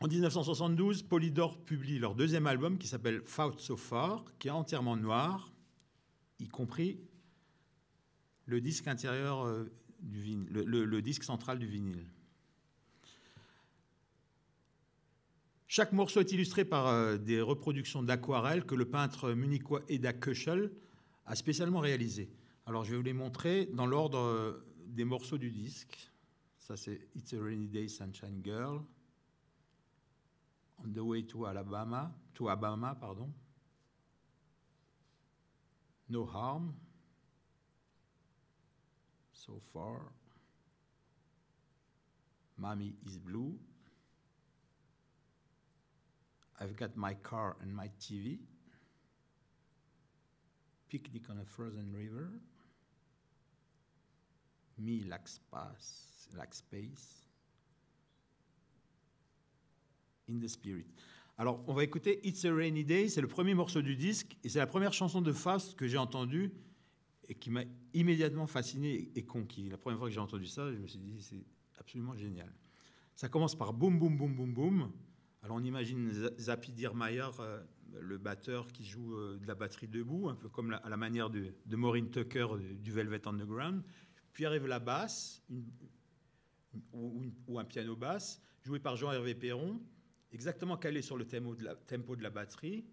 En 1972, Polydor publie leur deuxième album qui s'appelle Faust So Far, qui est entièrement noir, y compris le disque intérieur du vinyle, le disque central du vinyle. Chaque morceau est illustré par des reproductions d'aquarelles que le peintre munichois Eda Köchel a spécialement réalisées. Alors je vais vous les montrer dans l'ordre des morceaux du disque. Ça c'est It's a Rainy Day, Sunshine Girl. On the Way to Alabama, pardon. No Harm. So Far. Mommy is Blue. I've Got My Car and My TV. Picnic on a Frozen River. Me Like Space. In the Spirit. Alors, on va écouter It's a Rainy Day, c'est le premier morceau du disque, et c'est la première chanson de Faust que j'ai entendue et qui m'a immédiatement fasciné et conquis. La première fois que j'ai entendu ça, je me suis dit, c'est absolument génial. Ça commence par boum, boum, boum, boum, boum. Alors, on imagine Zapi Dirmayer, le batteur qui joue de la batterie debout, un peu comme à la manière de Maureen Tucker du Velvet Underground. Puis arrive la basse, ou un piano basse, joué par Jean-Hervé Perron, exactement calé sur le tempo de la batterie,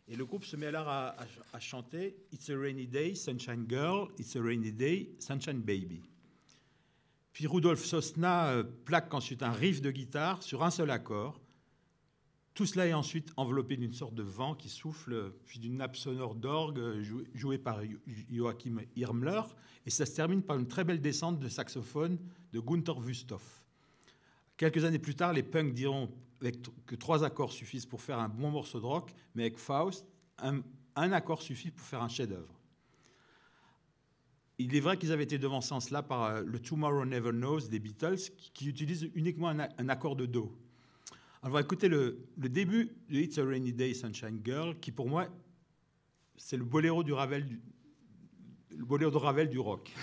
et le groupe se met alors à chanter It's a Rainy Day, Sunshine Girl, It's a Rainy Day, Sunshine Baby. Puis Rudolf Sosna plaque ensuite un riff de guitare sur un seul accord. Tout cela est ensuite enveloppé d'une sorte de vent qui souffle, puis d'une nappe sonore d'orgue jouée par Joachim Irmler, et ça se termine par une très belle descente de saxophone de Gunther Wüsthof. Quelques années plus tard, les punks diront que 3 accords suffisent pour faire un bon morceau de rock, mais avec Faust, un accord suffit pour faire un chef-d'œuvre. Il est vrai qu'ils avaient été devancés en cela par le Tomorrow Never Knows des Beatles, qui utilise uniquement un accord de Do. Alors, on va écouter le début de It's a Rainy Day, Sunshine Girl, qui pour moi, c'est le boléro de Ravel du rock.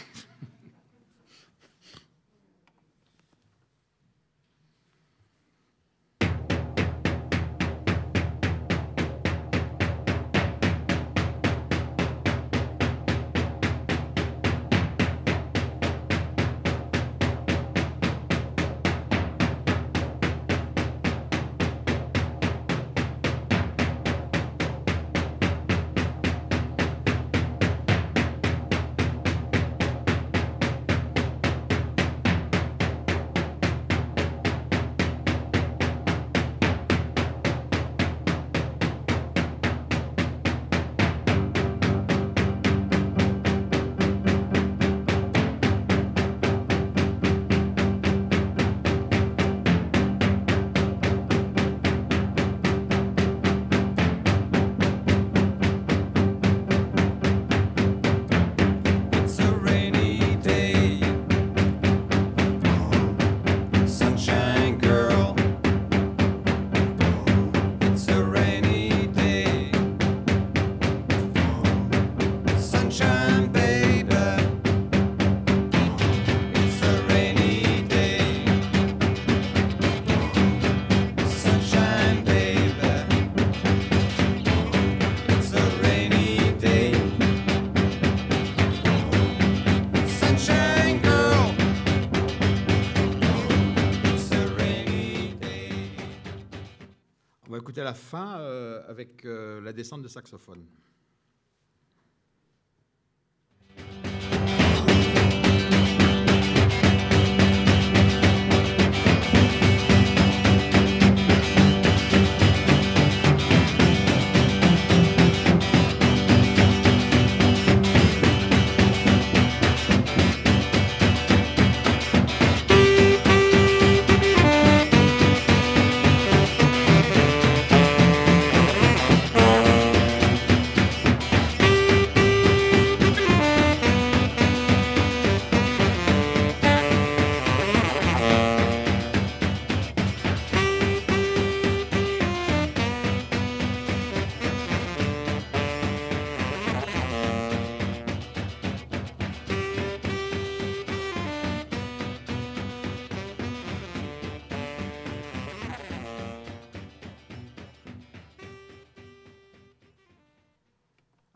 On va écouter à la fin avec la descente de saxophone.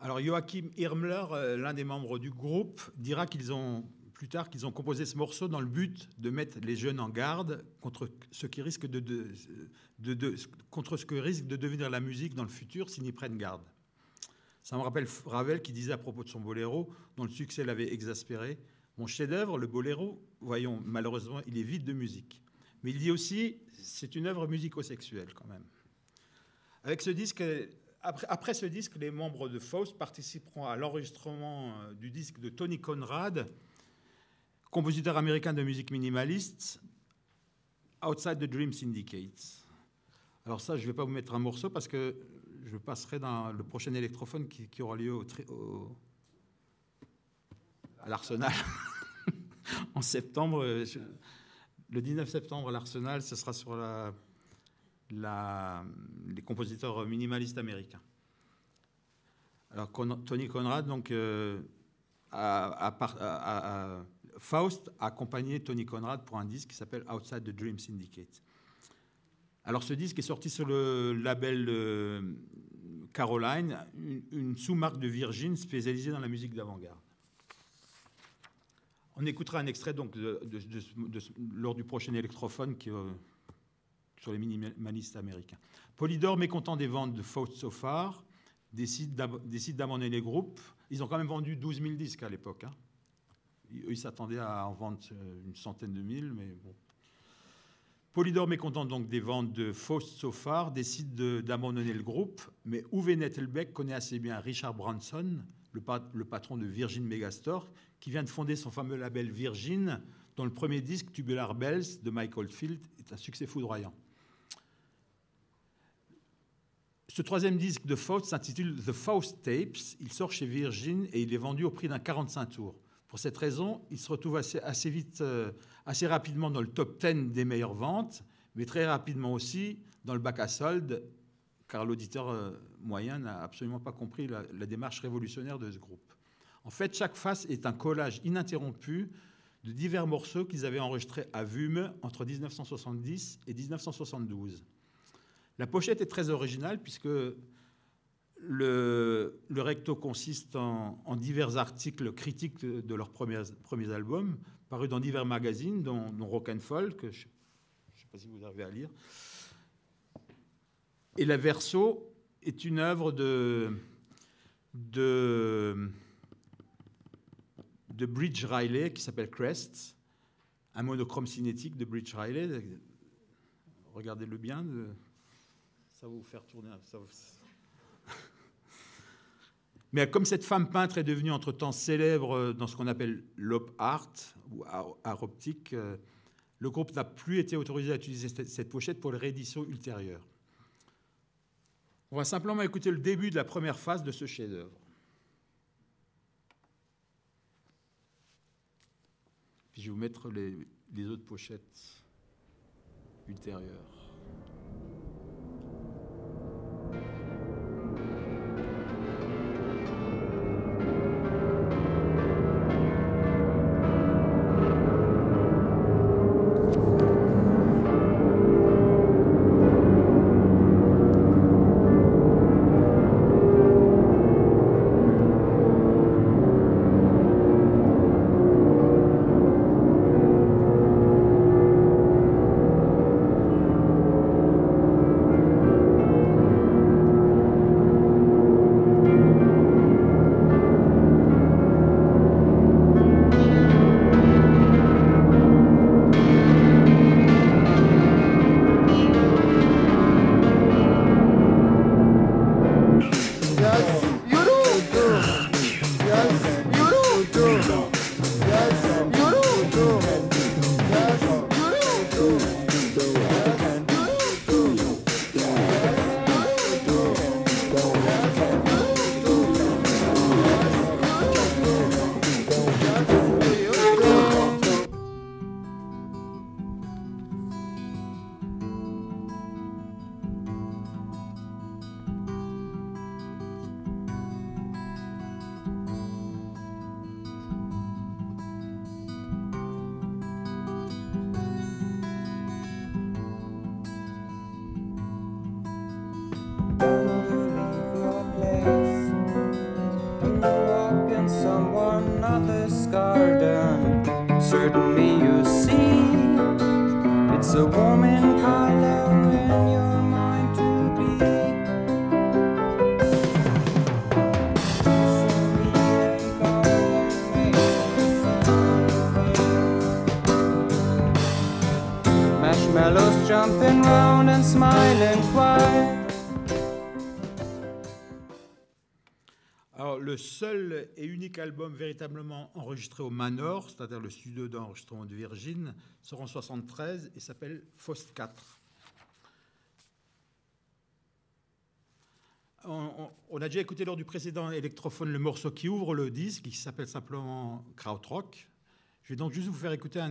Alors Joachim Irmler, l'un des membres du groupe, dira plus tard qu'ils ont composé ce morceau dans le but de mettre les jeunes en garde contre ce qui risque contre ce que risque de devenir la musique dans le futur s'ils n'y prennent garde. Ça me rappelle Ravel qui disait à propos de son boléro, dont le succès l'avait exaspéré: mon chef-d'œuvre, le boléro, voyons, malheureusement, il est vide de musique. Mais il dit aussi, c'est une œuvre musico-sexuelle quand même. Avec ce disque, après ce disque, les membres de Faust participeront à l'enregistrement du disque de Tony Conrad, compositeur américain de musique minimaliste, Outside the Dream Syndicate. Alors ça, je ne vais pas vous mettre un morceau parce que je passerai dans le prochain électrophone qui aura lieu à l'Arsenal en septembre. Le 19 septembre à l'Arsenal, ce sera sur les compositeurs minimalistes américains. Alors Tony Conrad, donc, Faust a accompagné Tony Conrad pour un disque qui s'appelle Outside the Dream Syndicate. Alors ce disque est sorti sur le label Caroline, une sous-marque de Virgin spécialisée dans la musique d'avant-garde. On écoutera un extrait donc lors du prochain électrophone sur les minimalistes américains. Polydor, mécontent des ventes de Faust So Far, décide d'abandonner les groupes. Ils ont quand même vendu 12 000 disques à l'époque. Hein. Ils s'attendaient à en vendre une centaine de mille, mais bon. Polydor, mécontent donc des ventes de Faust So Far, décide d'abandonner le groupe, mais Uwe Nettelbeck connaît assez bien Richard Branson, le patron de Virgin Megastore, qui vient de fonder son fameux label Virgin, dont le premier disque, Tubular Bells, de Mike Oldfield, est un succès foudroyant. Ce troisième disque de Faust s'intitule The Faust Tapes. Il sort chez Virgin et il est vendu au prix d'un 45 tours. Pour cette raison, il se retrouve assez rapidement dans le top 10 des meilleures ventes, mais très rapidement aussi dans le bac à soldes, car l'auditeur moyen n'a absolument pas compris la démarche révolutionnaire de ce groupe. En fait, chaque face est un collage ininterrompu de divers morceaux qu'ils avaient enregistrés à Vume entre 1970 et 1972. La pochette est très originale puisque le recto consiste en divers articles critiques de leurs premiers albums, parus dans divers magazines, dont Rock and Folk, que je ne sais pas si vous arrivez à lire. Et la verso est une œuvre de Bridge Riley qui s'appelle Crest, un monochrome cinétique de Bridge Riley. Regardez-le bien, ça va vous faire tourner. Mais comme cette femme peintre est devenue entre-temps célèbre dans ce qu'on appelle l'op art ou art optique, le groupe n'a plus été autorisé à utiliser cette pochette pour les rééditions ultérieures. On va simplement écouter le début de la première phase de ce chef-d'œuvre. Puis je vais vous mettre les autres pochettes ultérieures. certainly you see. It's a warming color in your mind to be. Marshmallows jumping round and smiling quiet. Alors, le seul et unique album véritablement enregistré au Manor, c'est-à-dire le studio d'enregistrement de Virgin, sort en 1973 et s'appelle Faust 4. On a déjà écouté lors du précédent électrophone le morceau qui ouvre le disque, qui s'appelle simplement Krautrock. Je vais donc juste vous faire écouter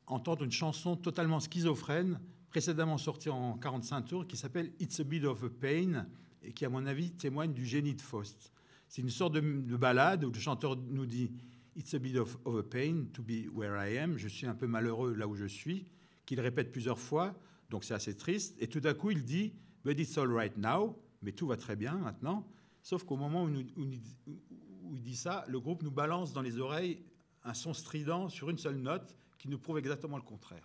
entendre une chanson totalement schizophrène, précédemment sortie en 45 tours, qui s'appelle It's a Bit of a Pain, et qui, à mon avis, témoigne du génie de Faust. C'est une sorte de ballade où le chanteur nous dit « It's a bit of a pain to be where I am », je suis un peu malheureux là où je suis, qu'il répète plusieurs fois, donc c'est assez triste. Et tout à coup, il dit « But it's all right now », mais tout va très bien maintenant. Sauf qu'au moment où il dit ça, le groupe nous balance dans les oreilles un son strident sur une seule note qui nous prouve exactement le contraire.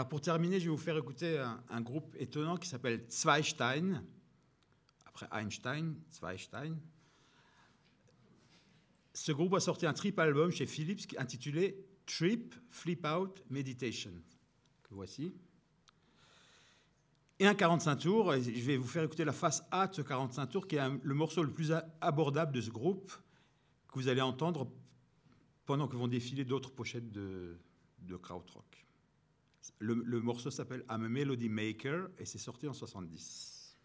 Pour terminer, je vais vous faire écouter un groupe étonnant qui s'appelle Zweistein, après Einstein, Zweistein. Ce groupe a sorti un triple album chez Philips intitulé Trip, Flip Out, Meditation, que voici. Et un 45 tours, et je vais vous faire écouter la face A de ce 45 tours, qui est le morceau le plus abordable de ce groupe, que vous allez entendre pendant que vont défiler d'autres pochettes de krautrock. Le morceau s'appelle I'm a Melody Maker et c'est sorti en 1970.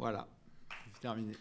Voilà, c'est terminé.